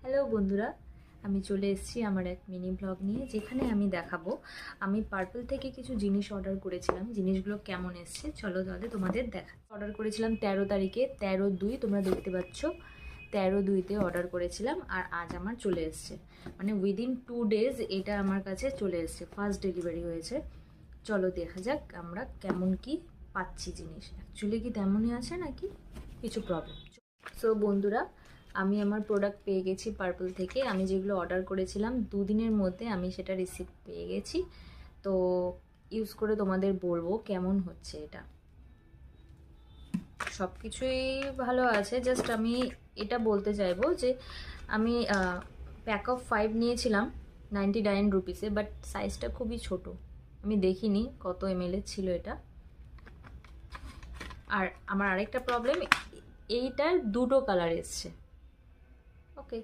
Hello বন্ধুরা, আমি চলে এসেছি আমার এক মিনি ব্লগ নিয়ে, যেখানে আমি দেখাবো আমি পার্পল থেকে কিছু জিনিস অর্ডার করেছিলাম। জিনিসগুলো কেমন এসছে চলো তাহলে তোমাদের দেখা। অর্ডার করেছিলাম 13 তারিখে, 13/2 তোমরা দেখতে পাচ্ছ। 13/2-তে অর্ডার করেছিলাম আর আজ আমার চলে এসছে, মানে উইদিন 2 ডেজ এটা আমার কাছে চলে এসছে। ফার্স্ট ডেলিভারি হয়েছে। চলো দেখা যাক আমরা কেমন কি পাচ্ছি জিনিস। অ্যাকচুয়ালি কি তেমনই আছে নাকি কিছু প্রবলেম। সো বন্ধুরা, আমি আমার প্রোডাক্ট পেয়ে গেছি পার্পল থেকে। আমি যেগুলো অর্ডার করেছিলাম 2 দিনের মধ্যে আমি সেটা রিসিভ পেয়ে গেছি। তো ইউজ করে তোমাদের বলবো কেমন হচ্ছে এটা। সব কিছুই ভালো আছে, জাস্ট আমি এটা বলতে চাইবো যে আমি প্যাক অফ 5 নিয়েছিলাম 99 রুপিসে, বাট সাইজটা খুবই ছোট। আমি দেখিনি কত ml এর ছিল এটা। আর আমার আরেকটা প্রবলেম, এইটার দুটো কালার এসছে। ওকে।